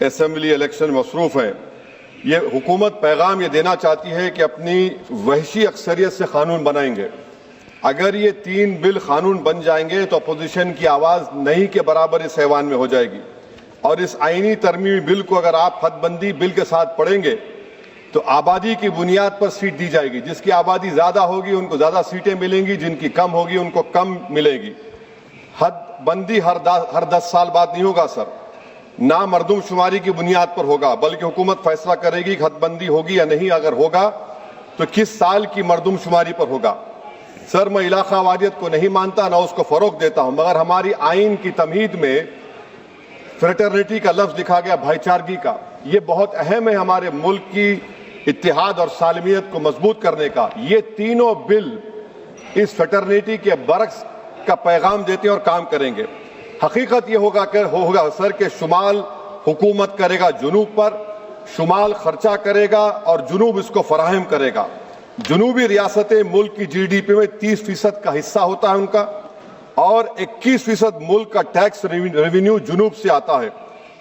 Assembly election मसरूफ हैं। ये हुकूमत पैगाम ये देना चाहती है कि अपनी वहशी अक्सरियत से कानून बनाएंगे। अगर ये 3 बिल कानून बन जाएंगे तो अपोजिशन की आवाज नहीं के बराबर इस ऐवान में हो जाएगी। और इस आईनी तरमीमी बिल को अगर आप हदबंदी बिल के साथ पढ़ेंगे तो आबादी की बुनियाद पर सीट दी जाएगी। जिसकी आबादी ज्यादा होगी उनको ज्यादा सीटें मिलेंगी, जिनकी कम होगी उनको कम मिलेगी। हदबंदी हर 10 साल बाद नहीं होगा सर, ना मरदमशुमारी की बुनियाद पर होगा, बल्कि हुकूमत फैसला करेगी कि हदबंदी होगी या नहीं। अगर होगा तो किस साल की मरदमशुमारी पर होगा। सर, मैं इलाका वादियत को नहीं मानता, ना उसको फरोग देता हूं, मगर हमारी आइन की तमहीद में फ्रेटर्निटी का लफ्ज लिखा गया, भाईचारगी का। यह बहुत अहम है हमारे मुल्क की इत्तेहाद और सालमियत को मजबूत करने का। ये तीनों बिल इस फ्रेटर्निटी के बरक्स का पैगाम देते हैं और काम करेंगे। हकीकत यह होगा सर कि शुमाल हुकूमत करेगा जुनूब पर, शुमाल खर्चा करेगा और जुनूब इसको फराहम करेगा। जुनूबी रियासतें मुल्क की GDP में 30% का हिस्सा होता है उनका, और 21% मुल्क का टैक्स रेवेन्यू जुनूब से आता है।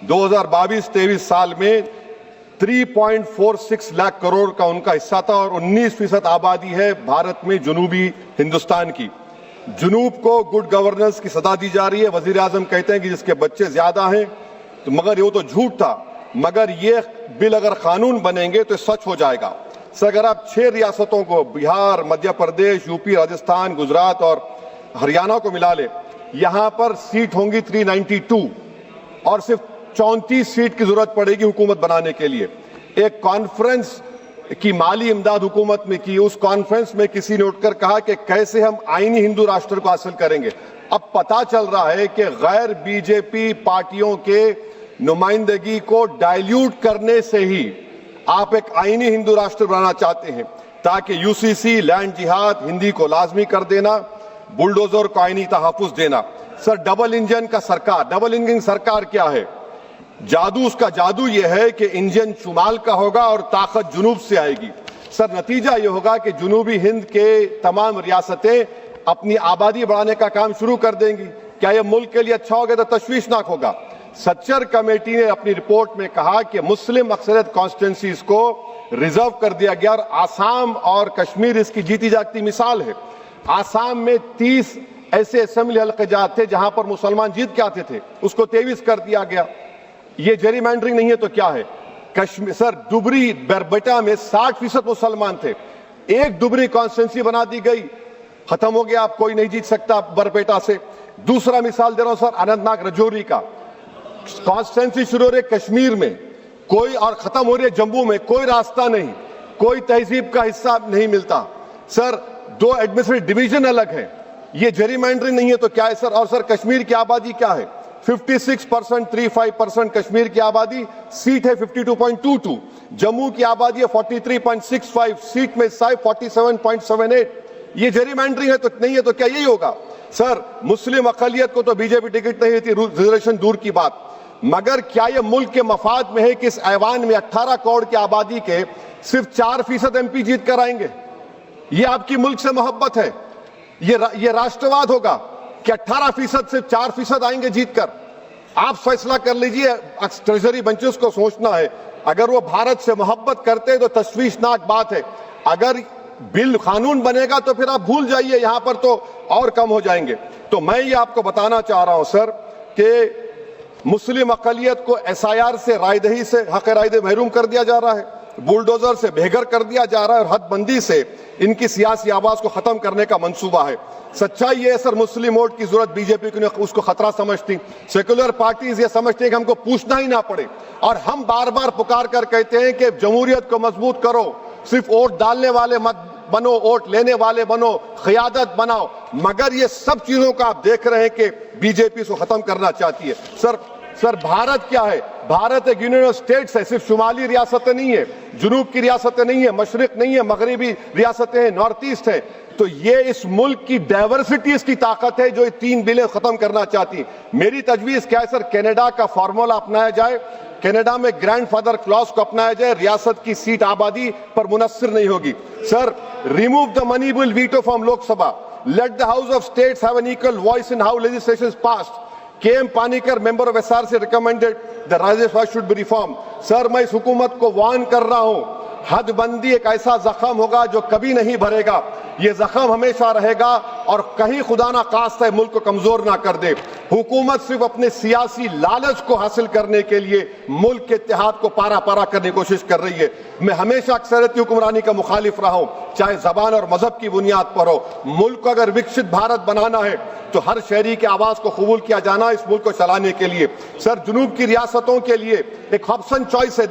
2022-23 साल में 3.46 लाख करोड़ का उनका हिस्सा था और 19% आबादी है भारत में जुनूबी हिंदुस्तान की। जुनूब को गुड गवर्नेंस की सदा दी जा रही है। वजीर आजम कहते हैं कि जिसके बच्चे ज्यादा हैं, तो मगर ये तो झूठ था। मगर ये बिल अगर कानून बनेंगे तो सच हो जाएगा। सर, अगर आप 6 रियासतों को, बिहार, मध्य प्रदेश, यूपी, राजस्थान, गुजरात और हरियाणा को मिला ले, यहां पर सीट होंगी 392 और सिर्फ 34 सीट की जरूरत पड़ेगी हुकूमत बनाने के लिए। एक कॉन्फ्रेंस की माली इमदाद हुकूमत में की, उस कॉन्फ्रेंस में किसी ने उठकर कहा कि कैसे हम आईनी हिंदू राष्ट्र को हासिल करेंगे। अब पता चल रहा है कि गैर बीजेपी पार्टियों के नुमाइंदगी को डाइल्यूट करने से ही आप एक आईनी हिंदू राष्ट्र बनाना चाहते हैं, ताकि UCC, लैंड जिहाद, हिंदी को लाजमी कर देना, बुलडोजर को आईनी तहफ़्फ़ुज़ देना। सर, डबल इंजन का सरकार, डबल इंजन सरकार क्या है? जादू, उसका जादू यह है कि इंजन शुमाल का होगा और ताकत जुनूब से आएगी। सर, नतीजा यह होगा कि जुनूबी हिंद के तमाम रियासतें अपनी आबादी बढ़ाने का काम शुरू कर देंगी। क्या यह मुल्क के लिए अच्छा होगा? तो तशवीशनाक होगा। सच्चर कमेटी ने अपनी रिपोर्ट में कहा कि मुस्लिम अक्सरियत कॉन्स्टिट्यूंसीज को रिजर्व कर दिया गया और आसाम और कश्मीर इसकी जीती जागती मिसाल है। आसाम में 30 ऐसे असेंबली हल्क़ात थे जहां पर मुसलमान जीत के आते थे, उसको 23 कर दिया गया। ये जेरीमैंडरिंग नहीं है तो क्या है? कश्मीर, सर, दुबरी बरबेटा में 60% मुसलमान थे, एक दुबरी कॉन्स्टिट्यूंसी बना दी गई, खत्म हो गया, आप कोई नहीं जीत सकता बरपेटा से। दूसरा मिसाल दे रहा हूं सर, अनंतनाग रजौरी का। कॉन्स्टिट्यूंसी शुरू हो रही है कश्मीर में कोई, और खत्म हो रही है जम्मू में, कोई रास्ता नहीं, कोई तहजीब का हिस्सा नहीं मिलता। सर, 2 एडमिनिस्ट्रेटिव डिवीजन अलग है। ये जेरीमैंडरिंग नहीं है तो क्या है सर? और सर, कश्मीर की आबादी क्या है? 56%, 35% कश्मीर की आबादी, सीट है 52.22। जम्मू की आबादी है 43.65, सीट में हिस्सा है 47.78। ये जेरीमैंडरिंग है तो नहीं है तो क्या यही होगा? सर, मुस्लिम अकलियत को तो बीजेपी टिकट नहीं देती, रिजर्वेशन दूर की बात, मगर क्या यह मुल्क के मफाद में है कि इस ऐवान में 18 करोड़ की आबादी के सिर्फ 4% MP जीत कर आएंगे? ये आपकी मुल्क से मोहब्बत है? ये राष्ट्रवाद होगा कि 18% से 4% आएंगे जीत कर? आप फैसला कर लीजिए। ट्रेजरी बेंचेस को सोचना है। अगर वो भारत से मोहब्बत करते तो तशवीशनाक बात है। अगर बिल कानून बनेगा तो फिर आप भूल जाइए, यहां पर तो और कम हो जाएंगे। तो मैं ये आपको बताना चाह रहा हूं सर कि मुस्लिम अकलियत को SIR से, रायदही से, हक रायदे महरूम कर दिया जा रहा है, बुलडोजर से बेघर कर दिया जा रहा है, और हदबंदी से इनकी सियासी आवाज को खत्म करने का मंसूबा है। सच्चाई ये है सर, मुस्लिम वोट की जरूरत बीजेपी को उसको खतरा समझती, सेकुलर पार्टीज ये समझते हैं कि हमको पूछना ही ना पड़े, और हम बार बार पुकार कर कहते हैं कि जमहूरियत को मजबूत करो, सिर्फ वोट डालने वाले मत बनो, वोट लेने वाले बनो, क़यादत बनाओ। मगर ये सब चीजों का आप देख रहे हैं कि बीजेपी इसको खत्म करना चाहती है। सर, भारत क्या है? भारत एक यूनियन ऑफ स्टेट्स है, सिर्फ शुमाली रियासतें नहीं है, जुनूब की रियासतें नहीं है, मशरिक नहीं है, मगरबी रियासतें हैं, नॉर्थ ईस्ट है। तो ये इस मुल्क की डाइवर्सिटी इसकी ताकत है जो ये 3 बिलें खत्म करना चाहती है। मेरी तजवीज क्या है सर, कनाडा का फार्मूला अपनाया जाए, कनाडा में ग्रैंडफादर क्लॉज को अपनाया जाए, रियासत की सीट आबादी पर मुनस्सिर नहीं होगी। Sir, remove the money bill veto from Lok Sabha, let the house of states have an equal voice in how legislation is passed. KM Panikkar member of SRC recommended the Rajya Sabha should be reform. Sir, मैं इस हुकूमत को warn कर रहा हूं, हदबंदी एक ऐसा जख्म होगा जो कभी नहीं भरेगा, ये जख्म हमेशा रहेगा और कहीं खुदा ना खास्ता मुल्क को कमजोर ना कर दे। हुकूमत सिर्फ अपने सियासी लालच को हासिल करने के लिए मुल्क के इत्तेहाद को पारा पारा करने की कोशिश कर रही है। मैं हमेशा अक्सरियती हुक्मरानी का मुखालिफ रहा हूं, चाहे जबान और मजहब की बुनियाद पर हो। मुल्क को अगर विकसित भारत बनाना है तो हर शहरी की आवाज को कबूल किया जाना इस मुल्क को चलाने के लिए। सर, जुनूब की रियासतों के लिए एक ऑप्शन चॉइस है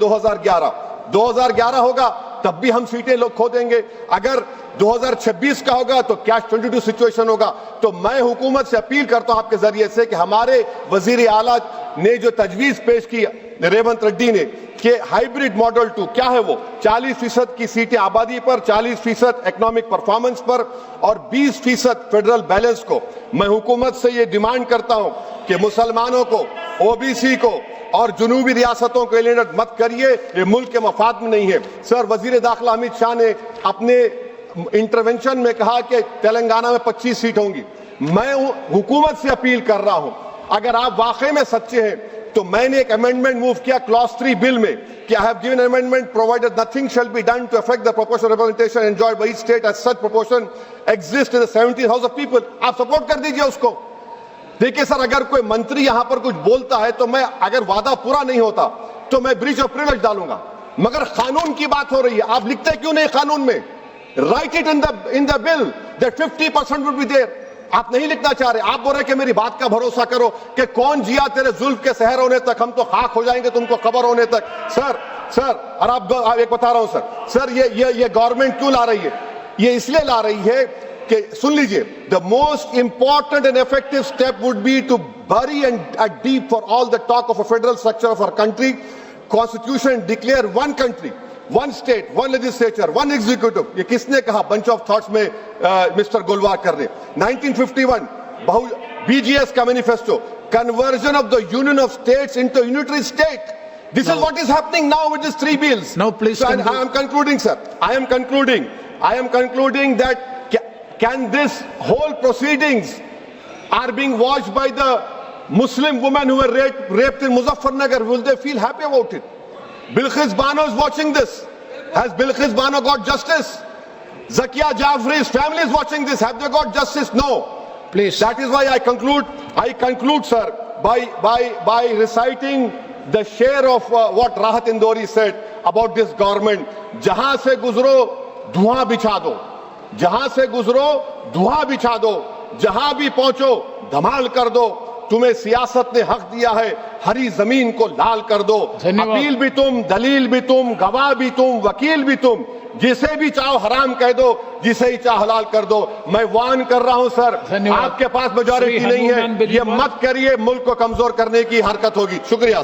2011 होगा तब भी हम सीटें लोग खो देंगे। अगर 2026 का होगा तो कैश 22 सिचुएशन होगा। तो मैं हुकूमत से अपील करता हूं आपके जरिए से कि हमारे वजीर आला ने जो तजवीज पेश की रेवंत रेड्डी ने कि हाइब्रिड मॉडल 2 क्या है वो, 40% की सीटें आबादी पर, 40% इकोनॉमिक परफॉर्मेंस पर और 20% फेडरल बैलेंस को। मैं हुकूमत से ये डिमांड करता हूं कि मुसलमानों को, OBC को और जुनूबी रियासतों को एलिनेट मत करिए, ये मुल्क के मफाद में नहीं है। सर, वजीर दाखिला अमित शाह ने अपने इंटरवेंशन में कहा कि तेलंगाना में 25 सीट होंगी। मैं हुकूमत से अपील कर रहा हूं, अगर आप वाकई में सच्चे हैं तो मैंने एक अमेंडमेंट मूव किया क्लॉज 3 बिल में कि I have given amendment provided nothing shall be done to affect the proportional representation enjoyed by each state as such proportion exist in the 17th house of people. आप support कर दीजिए उसको। देखिए sir, अगर कोई मंत्री यहां पर कुछ बोलता है तो मैं, अगर वादा पूरा नहीं होता तो मैं ब्रीच ऑफ प्रिविलेज डालूंगा, मगर कानून की बात हो रही है, आप लिखते क्यों नहीं कानून में? Write it in the bill that 50% would be there. आप नहीं लिखना चाह रहे, आप बोल रहे कि मेरी बात का भरोसा करो कि कौन जिया तेरे जुल्फ के सहर होने तक, हम तो खाक हो जाएंगे तुमको खबर होने तक। सर और आप एक बता रहा हूं सर, ये गवर्नमेंट क्यों ला रही है? ये इसलिए ला रही है कि, सुन लीजिए, the most important and effective step would be to bury and deep for all the talk of a federal structure of our country, constitution declare one country, one state, one legislature, one executive। ये किसने कहा? bunch of thoughts में mister गोलवार कर रहे। 1951 BGS का manifesto, conversion of the union of states into unitary state। This is what is happening now with these 3 bills। Now please so, I am concluding, sir, I am concluding that can this whole proceedings are being watched by the Muslim women who were raped in Muzaffarnagar, will they feel happy about it? Bilqis Bano is watching this. Has Bilqis Bano got justice? Zakia Jafri's family is watching this. Have they got justice? No. Please. That is why I conclude, sir, by reciting the share of what Rahat Indori said about this government. जहां से गुजरो धुआं बिछा दो, जहां से गुजरो धुआं बिछा दो, जहां भी पहुंचो धमाल कर दो। तुम्हें सियासत ने हक दिया है, हरी जमीन को लाल कर दो। अपील भी तुम, दलील भी तुम, गवाह भी तुम, वकील भी तुम, जिसे भी चाहो हराम कह दो, जिसे ही चाहो हलाल कर दो। मैं वार्न कर रहा हूं सर, आपके पास मेजॉरिटी नहीं है, ये मत करिए, मुल्क को कमजोर करने की हरकत होगी। शुक्रिया।